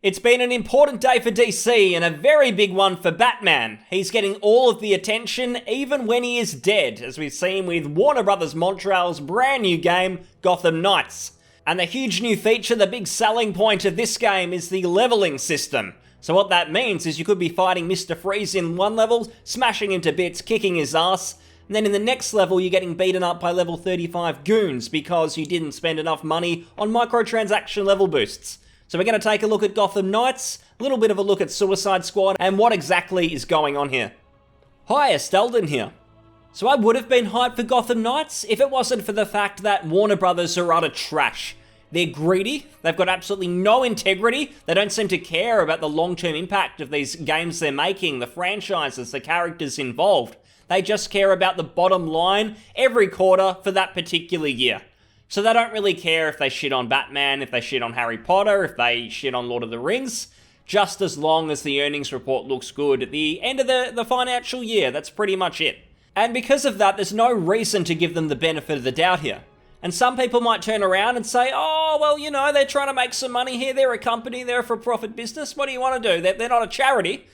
It's been an important day for DC and a very big one for Batman. He's getting all of the attention even when he is dead, as we've seen with Warner Bros. Montreal's brand new game, Gotham Knights. And the huge new feature, the big selling point of this game, is the leveling system. So what that means is you could be fighting Mr. Freeze in one level, smashing him to bits, kicking his ass, and then in the next level you're getting beaten up by level 35 goons because you didn't spend enough money on microtransaction level boosts. So we're going to take a look at Gotham Knights, a little bit of a look at Suicide Squad, and what exactly is going on here. Hi, Estelden here. So I would have been hyped for Gotham Knights if it wasn't for the fact that Warner Brothers are utter trash. They're greedy, they've got absolutely no integrity, they don't seem to care about the long-term impact of these games they're making, the franchises, the characters involved. They just care about the bottom line every quarter for that particular year. So they don't really care if they shit on Batman, if they shit on Harry Potter, if they shit on Lord of the Rings, just as long as the earnings report looks good at the end of the financial year. That's pretty much it. And because of that, there's no reason to give them the benefit of the doubt here. And some people might turn around and say, oh, well, you know, they're trying to make some money here. They're a company, they're a for-profit business. What do you want to do? They're not a charity.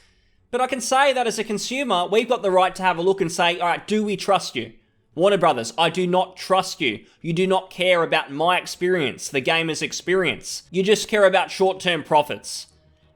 But I can say that as a consumer, we've got the right to have a look and say, all right, do we trust you? Warner Brothers, I do not trust you. You do not care about my experience, the gamer's experience. You just care about short-term profits.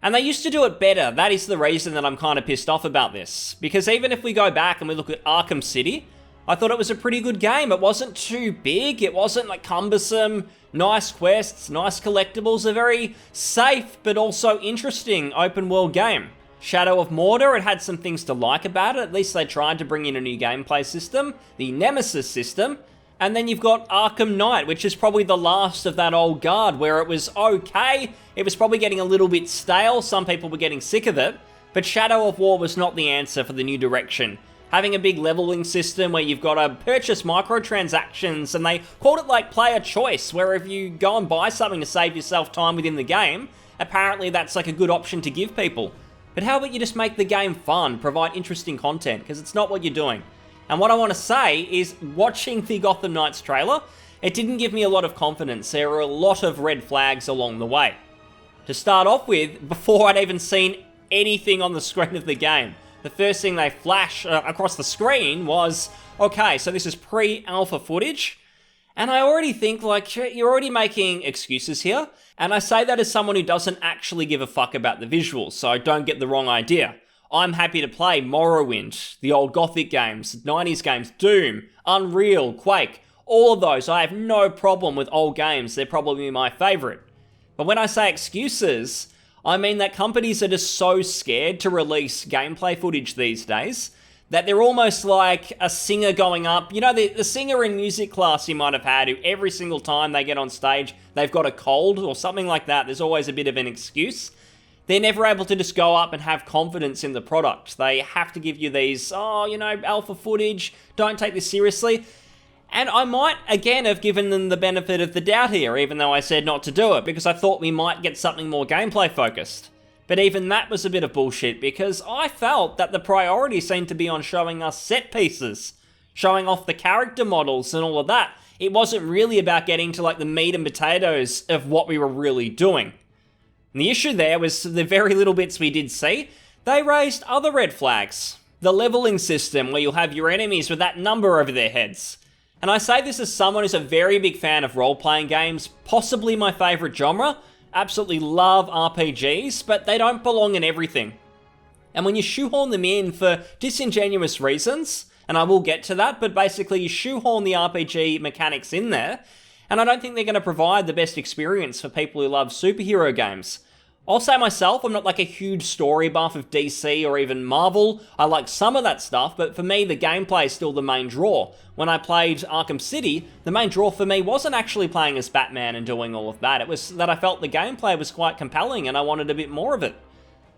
And they used to do it better. That is the reason that I'm kind of pissed off about this. Because even if we go back and we look at Arkham City, I thought it was a pretty good game. It wasn't too big. It wasn't like cumbersome. Nice quests, nice collectibles. A very safe but also interesting open world game. Shadow of Mordor, it had some things to like about it. At least they tried to bring in a new gameplay system, the Nemesis system. And then you've got Arkham Knight, which is probably the last of that old guard, where it was okay. It was probably getting a little bit stale. Some people were getting sick of it. But Shadow of War was not the answer for the new direction. Having a big leveling system where you've got to purchase microtransactions, and they called it like player choice, where if you go and buy something to save yourself time within the game, apparently that's like a good option to give people. But how about you just make the game fun, provide interesting content, because it's not what you're doing. And what I want to say is, watching the Gotham Knights trailer, it didn't give me a lot of confidence. There were a lot of red flags along the way. To start off with, before I'd even seen anything on the screen of the game, the first thing they flash across the screen was, okay, so this is pre-alpha footage. And I already think, like, you're already making excuses here. And I say that as someone who doesn't actually give a fuck about the visuals, so don't get the wrong idea. I'm happy to play Morrowind, the old Gothic games, 90s games, Doom, Unreal, Quake, all of those. I have no problem with old games. They're probably my favorite. But when I say excuses, I mean that companies are just so scared to release gameplay footage these days that they're almost like a singer going up. You know, the singer in music class you might have had, who every single time they get on stage, they've got a cold or something like that. There's always a bit of an excuse. They're never able to just go up and have confidence in the product. They have to give you these, alpha footage, don't take this seriously. And I might, again, have given them the benefit of the doubt here, even though I said not to do it, because I thought we might get something more gameplay focused. But even that was a bit of bullshit, because I felt that the priority seemed to be on showing us set pieces, showing off the character models and all of that. It wasn't really about getting to like the meat and potatoes of what we were really doing. And the issue there was the very little bits we did see, they raised other red flags. The leveling system, where you'll have your enemies with that number over their heads. And I say this as someone who's a very big fan of role-playing games, possibly my favourite genre. Absolutely love RPGs, but they don't belong in everything. And when you shoehorn them in for disingenuous reasons, and I will get to that, but basically you shoehorn the RPG mechanics in there, and I don't think they're going to provide the best experience for people who love superhero games. I'll say myself, I'm not like a huge story buff of DC or even Marvel. I like some of that stuff, but for me, the gameplay is still the main draw. When I played Arkham City, the main draw for me wasn't actually playing as Batman and doing all of that. It was that I felt the gameplay was quite compelling and I wanted a bit more of it.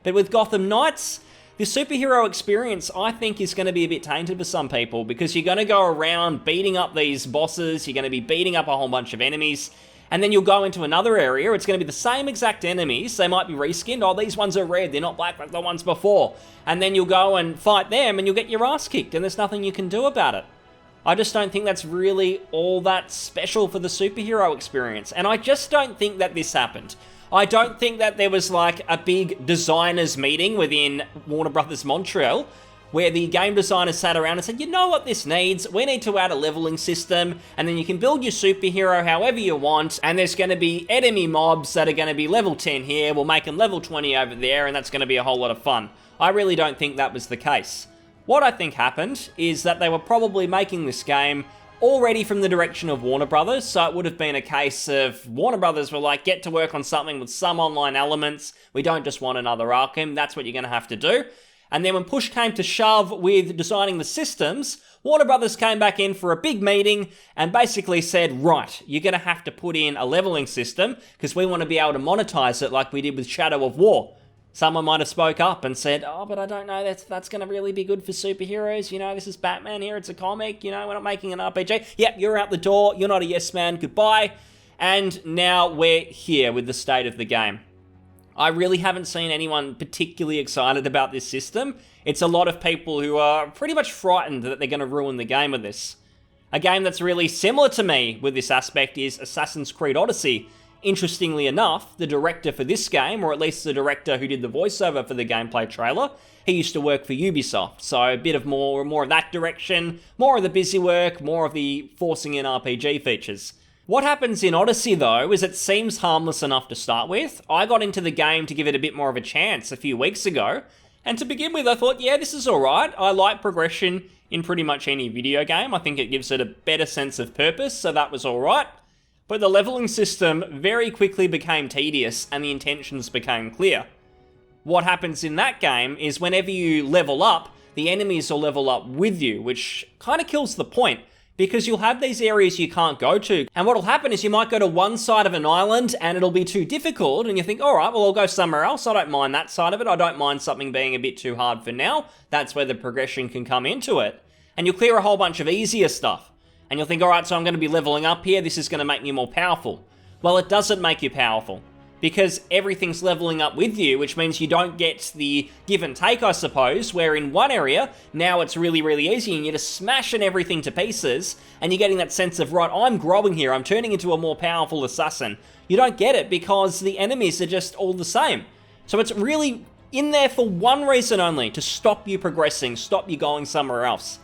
But with Gotham Knights, the superhero experience, I think, is going to be a bit tainted for some people, because you're going to go around beating up these bosses, you're going to be beating up a whole bunch of enemies, and then you'll go into another area, it's going to be the same exact enemies, they might be reskinned, oh, these ones are red, they're not black like the ones before, and then you'll go and fight them and you'll get your ass kicked, and there's nothing you can do about it. I just don't think that's really all that special for the superhero experience, and I just don't think that this happened. I don't think that there was like a big designers meeting within Warner Brothers Montreal where the game designers sat around and said, you know what this needs? We need to add a leveling system, and then you can build your superhero however you want, and there's going to be enemy mobs that are going to be level 10 here, we'll make them level 20 over there, and that's going to be a whole lot of fun. I really don't think that was the case. What I think happened is that they were probably making this game already from the direction of Warner Brothers, so it would have been a case of Warner Brothers were like, get to work on something with some online elements, we don't just want another Arkham, that's what you're going to have to do. And then when push came to shove with designing the systems, Warner Brothers came back in for a big meeting and basically said, right, you're going to have to put in a leveling system because we want to be able to monetize it like we did with Shadow of War. Someone might have spoke up and said, oh, but I don't know, that's going to really be good for superheroes. You know, this is Batman here, it's a comic, you know, we're not making an RPG. Yep, you're out the door, you're not a yes man, goodbye. And now we're here with the state of the game. I really haven't seen anyone particularly excited about this system. It's a lot of people who are pretty much frightened that they're going to ruin the game with this. A game that's really similar to me with this aspect is Assassin's Creed Odyssey. Interestingly enough, the director for this game, or at least the director who did the voiceover for the gameplay trailer, he used to work for Ubisoft. So a bit of more of that direction, more of the busy work, more of the forcing in RPG features. What happens in Odyssey, though, is it seems harmless enough to start with. I got into the game to give it a bit more of a chance a few weeks ago, and to begin with I thought, yeah, this is alright. I like progression in pretty much any video game. I think it gives it a better sense of purpose, so that was alright. But the leveling system very quickly became tedious, and the intentions became clear. What happens in that game is whenever you level up, the enemies will level up with you, which kind of kills the point. Because you'll have these areas you can't go to. And what'll happen is you might go to one side of an island and it'll be too difficult and you think, all right, well, I'll go somewhere else. I don't mind that side of it. I don't mind something being a bit too hard for now. That's where the progression can come into it. And you'll clear a whole bunch of easier stuff. And you'll think, all right, so I'm going to be leveling up here. This is going to make me more powerful. Well, it doesn't make you powerful. Because everything's leveling up with you, which means you don't get the give and take, I suppose, where in one area, now it's really, really easy and you're just smashing everything to pieces and you're getting that sense of, right, I'm growing here, I'm turning into a more powerful assassin. You don't get it because the enemies are just all the same. So it's really in there for one reason only, to stop you progressing, stop you going somewhere else.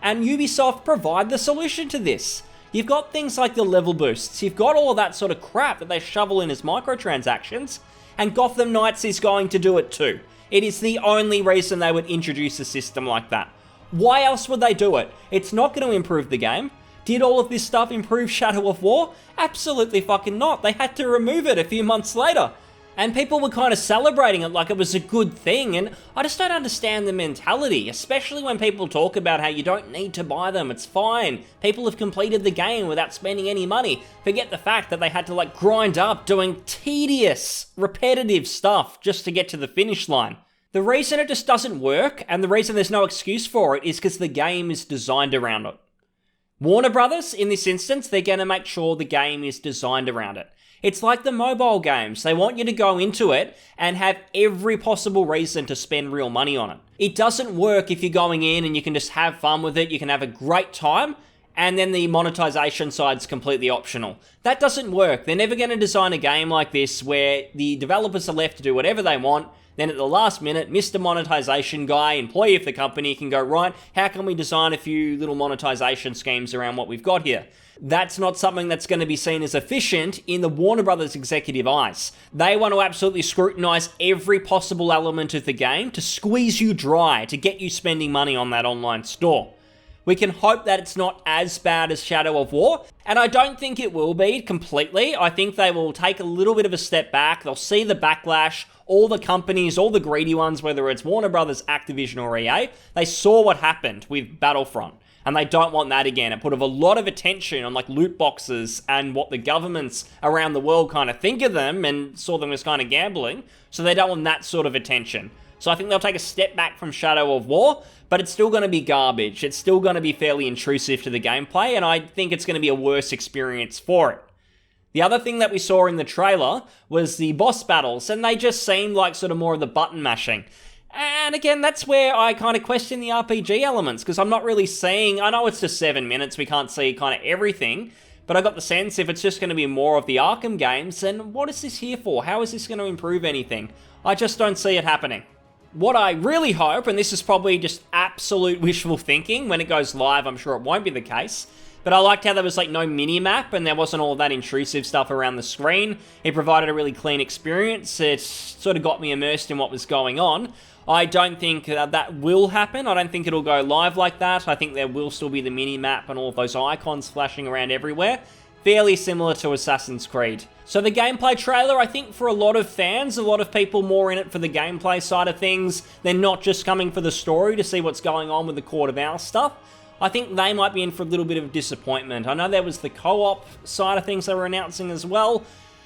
And Ubisoft provide the solution to this. You've got things like the level boosts, you've got all of that sort of crap that they shovel in as microtransactions, and Gotham Knights is going to do it too. It is the only reason they would introduce a system like that. Why else would they do it? It's not going to improve the game. Did all of this stuff improve Shadow of War? Absolutely fucking not. They had to remove it a few months later. And people were kind of celebrating it like it was a good thing, and I just don't understand the mentality, especially when people talk about how you don't need to buy them, it's fine. People have completed the game without spending any money. Forget the fact that they had to like grind up doing tedious, repetitive stuff just to get to the finish line. The reason it just doesn't work, and the reason there's no excuse for it, is because the game is designed around it. Warner Brothers, in this instance, they're going to make sure the game is designed around it. It's like the mobile games. They want you to go into it and have every possible reason to spend real money on it. It doesn't work if you're going in and you can just have fun with it, you can have a great time, and then the monetization side's completely optional. That doesn't work. They're never going to design a game like this where the developers are left to do whatever they want. Then at the last minute, Mr. Monetization guy, employee of the company, can go, right, how can we design a few little monetization schemes around what we've got here? That's not something that's going to be seen as efficient in the Warner Brothers executive eyes. They want to absolutely scrutinize every possible element of the game to squeeze you dry, to get you spending money on that online store. We can hope that it's not as bad as Shadow of War, and I don't think it will be completely. I think they will take a little bit of a step back. They'll see the backlash. All the companies, all the greedy ones, whether it's Warner Brothers, Activision, or EA, they saw what happened with Battlefront. And they don't want that again. It put a lot of attention on like loot boxes and what the governments around the world kind of think of them and saw them as kind of gambling. So they don't want that sort of attention. So I think they'll take a step back from Shadow of War, but it's still going to be garbage. It's still going to be fairly intrusive to the gameplay, and I think it's going to be a worse experience for it. The other thing that we saw in the trailer was the boss battles, and they just seemed like sort of more of the button mashing. And again, that's where I kind of question the RPG elements, because I'm not really seeing, I know it's just 7 minutes, we can't see kind of everything, But I got the sense if it's just going to be more of the Arkham games, then what is this here for? How is this going to improve anything? I just don't see it happening. What I really hope, and this is probably just absolute wishful thinking, when it goes live I'm sure it won't be the case, but I liked how there was like no mini-map and there wasn't all that intrusive stuff around the screen. It provided a really clean experience. It sort of got me immersed in what was going on. I don't think that will happen. I don't think it'll go live like that. I think there will still be the mini-map and all of those icons flashing around everywhere. Fairly similar to Assassin's Creed. So the gameplay trailer, I think for a lot of fans, a lot of people more in it for the gameplay side of things. They're not just coming for the story to see what's going on with the Court of Owls stuff. I think they might be in for a little bit of disappointment. I know there was the co-op side of things they were announcing as well.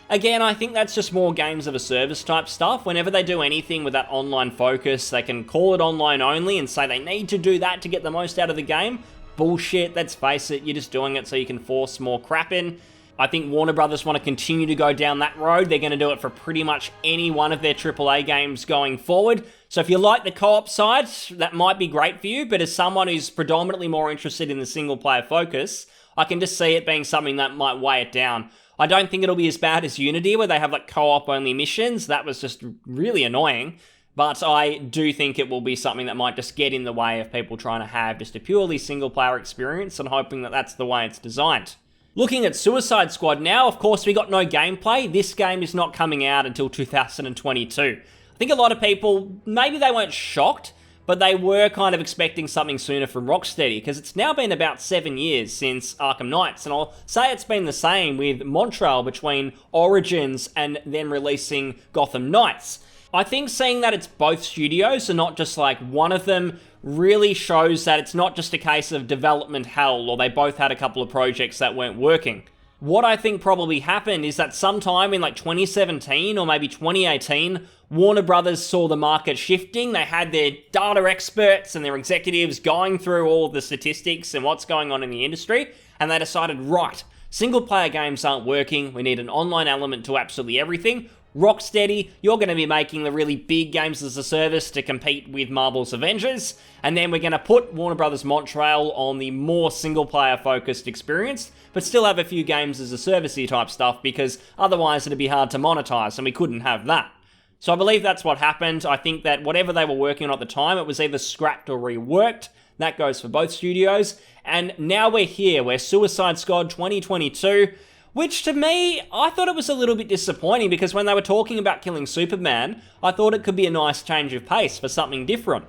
Again, I think that's just more games of a service type stuff. Whenever they do anything with that online focus, they can call it online only and say they need to do that to get the most out of the game. Bullshit, let's face it, you're just doing it so you can force more crap in. I think Warner Brothers want to continue to go down that road. They're going to do it for pretty much any one of their AAA games going forward. So if you like the co-op side, that might be great for you, but as someone who's predominantly more interested in the single player focus, I can just see it being something that might weigh it down. I don't think it'll be as bad as Unity, where they have like co-op only missions. That was just really annoying. But I do think it will be something that might just get in the way of people trying to have just a purely single player experience and hoping that that's the way it's designed. Looking at Suicide Squad now, of course we got no gameplay. This game is not coming out until 2022. I think a lot of people, maybe they weren't shocked, but they were kind of expecting something sooner from Rocksteady, because it's now been about 7 years since Arkham Knights, and I'll say it's been the same with Montreal between Origins and then releasing Gotham Knights. I think seeing that it's both studios and not just like one of them really shows that it's not just a case of development hell, or they both had a couple of projects that weren't working. What I think probably happened is that sometime in like 2017 or maybe 2018, Warner Brothers saw the market shifting. They had their data experts and their executives going through all of the statistics and what's going on in the industry, and they decided, right, single player games aren't working, we need an online element to absolutely everything. Rocksteady, you're going to be making the really big games as a service to compete with Marvel's Avengers, and then we're going to put Warner Brothers Montreal on the more single-player focused experience, but still have a few games as a servicey type stuff, because otherwise it'd be hard to monetize, and we couldn't have that. So I believe that's what happened. I think that whatever they were working on at the time, it was either scrapped or reworked. That goes for both studios, and now we're here. We're Suicide Squad 2022, which to me, I thought it was a little bit disappointing, because when they were talking about killing Superman, I thought it could be a nice change of pace for something different.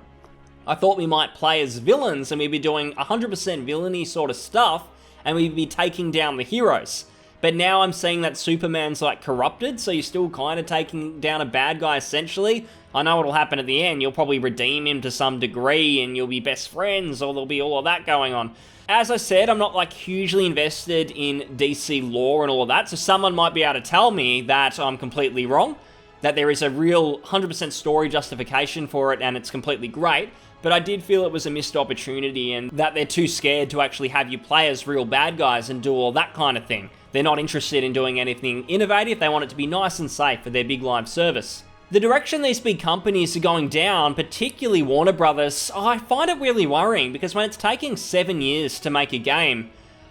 I thought we might play as villains and we'd be doing 100% villainy sort of stuff, and we'd be taking down the heroes. But now I'm seeing that Superman's like corrupted, so you're still kind of taking down a bad guy essentially. I know what'll happen at the end. You'll probably redeem him to some degree and you'll be best friends, or there'll be all of that going on. As I said, I'm not like hugely invested in DC lore and all of that, so someone might be able to tell me that I'm completely wrong, that there is a real 100% story justification for it and it's completely great, but I did feel it was a missed opportunity and that they're too scared to actually have you play as real bad guys and do all that kind of thing. They're not interested in doing anything innovative, they want it to be nice and safe for their big live service. The direction these big companies are going down, particularly Warner Brothers, I find it really worrying, because when it's taking 7 years to make a game,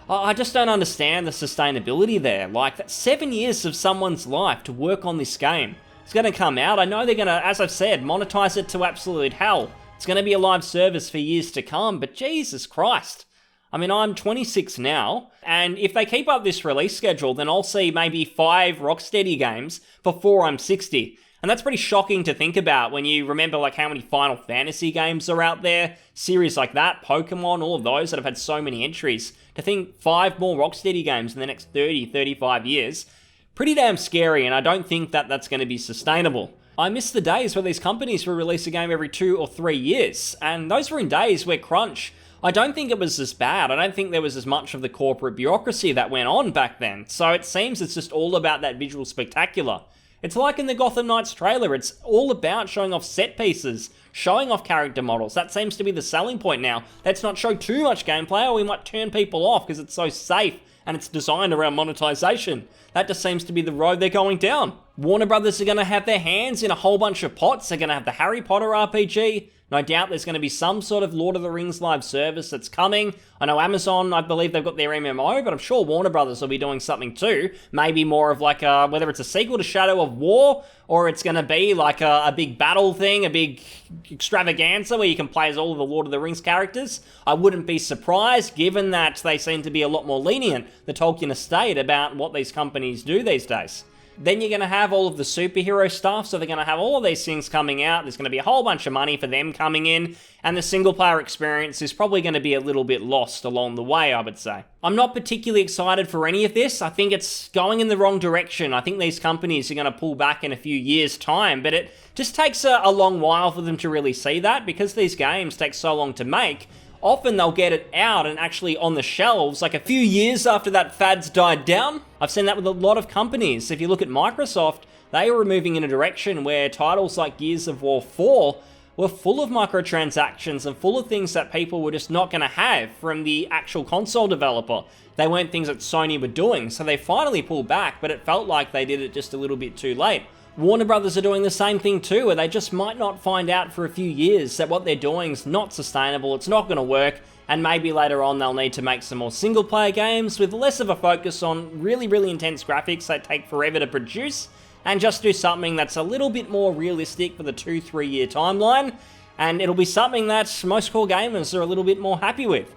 I just don't understand the sustainability there. Like, that's 7 years of someone's life to work on this game. It's going to come out, I know they're going to, as I've said, monetize it to absolute hell. It's going to be a live service for years to come, but Jesus Christ. I mean, I'm 26 now, and if they keep up this release schedule, then I'll see maybe 5 Rocksteady games before I'm 60. And that's pretty shocking to think about when you remember like how many Final Fantasy games are out there, series like that, Pokemon, all of those that have had so many entries. To think 5 more Rocksteady games in the next 30, 35 years, pretty damn scary, and I don't think that that's going to be sustainable. I miss the days where these companies would release a game every 2 or 3 years, and those were in days where crunch, I don't think it was as bad. I don't think there was as much of the corporate bureaucracy that went on back then, so it seems it's just all about that visual spectacular. It's like in the Gotham Knights trailer, it's all about showing off set pieces, showing off character models. That seems to be the selling point now. Let's not show too much gameplay or we might turn people off because it's so safe and it's designed around monetization. That just seems to be the road they're going down. Warner Brothers are going to have their hands in a whole bunch of pots. They're going to have the Harry Potter RPG. No doubt there's going to be some sort of Lord of the Rings live service that's coming. I know Amazon, I believe they've got their MMO, but I'm sure Warner Brothers will be doing something too. Maybe more of like a, whether it's a sequel to Shadow of War, or it's going to be like a big battle thing, a big extravaganza where you can play as all of the Lord of the Rings characters. I wouldn't be surprised, given that they seem to be a lot more lenient, the Tolkien estate, about what these companies do these days. Then you're going to have all of the superhero stuff, so they're going to have all of these things coming out. There's going to be a whole bunch of money for them coming in, and the single-player experience is probably going to be a little bit lost along the way, I would say. I'm not particularly excited for any of this. I think it's going in the wrong direction. I think these companies are going to pull back in a few years' time, but it just takes a long while for them to really see that, because these games take so long to make. Often they'll get it out and actually on the shelves like a few years after that fad's died down. I've seen that with a lot of companies. If you look at Microsoft, they were moving in a direction where titles like Gears of War 4 were full of microtransactions and full of things that people were just not going to have from the actual console developer. They weren't things that Sony were doing, so they finally pulled back, but it felt like they did it just a little bit too late. Warner Brothers are doing the same thing too, where they just might not find out for a few years that what they're doing is not sustainable, it's not going to work, and maybe later on they'll need to make some more single-player games with less of a focus on really, really intense graphics that take forever to produce, and just do something that's a little bit more realistic for the 2-3 year timeline, and it'll be something that most core gamers are a little bit more happy with.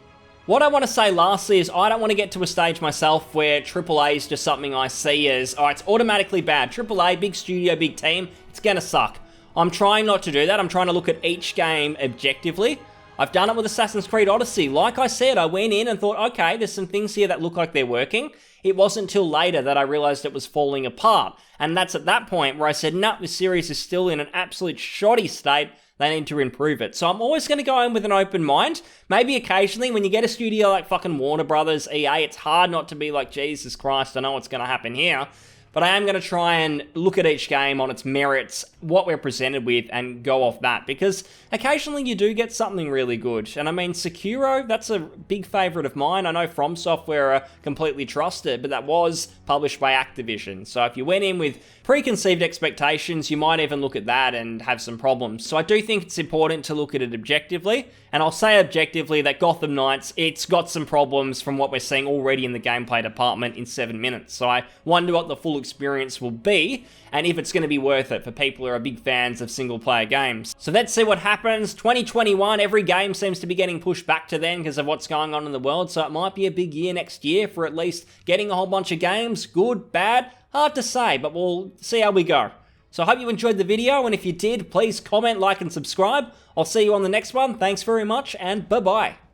What I want to say lastly is I don't want to get to a stage myself where AAA is just something I see as, oh, it's automatically bad. AAA, big studio, big team, it's gonna suck. I'm trying not to do that. I'm trying to look at each game objectively. I've done it with Assassin's Creed Odyssey. Like I said, I went in and thought, okay, there's some things here that look like they're working. It wasn't until later that I realized it was falling apart. And that's at that point where I said, no, this series is still in an absolute shoddy state. They need to improve it. So I'm always going to go in with an open mind. Maybe occasionally when you get a studio like fucking Warner Brothers, EA, it's hard not to be like, Jesus Christ, I know what's going to happen here. But I am going to try and look at each game on its merits, what we're presented with, and go off that. Because occasionally you do get something really good. And I mean, Sekiro, that's a big favourite of mine. I know From Software are completely trusted, but that was published by Activision. So if you went in with preconceived expectations, you might even look at that and have some problems. So I do think it's important to look at it objectively. And I'll say objectively that Gotham Knights, it's got some problems from what we're seeing already in the gameplay department in 7 minutes. So I wonder what the full experience will be, and if it's going to be worth it for people who are big fans of single-player games. So let's see what happens. 2021, every game seems to be getting pushed back to then because of what's going on in the world, so it might be a big year next year for at least getting a whole bunch of games. Good, bad, hard to say, but we'll see how we go. So I hope you enjoyed the video, and if you did, please comment, like, and subscribe. I'll see you on the next one. Thanks very much, and bye-bye.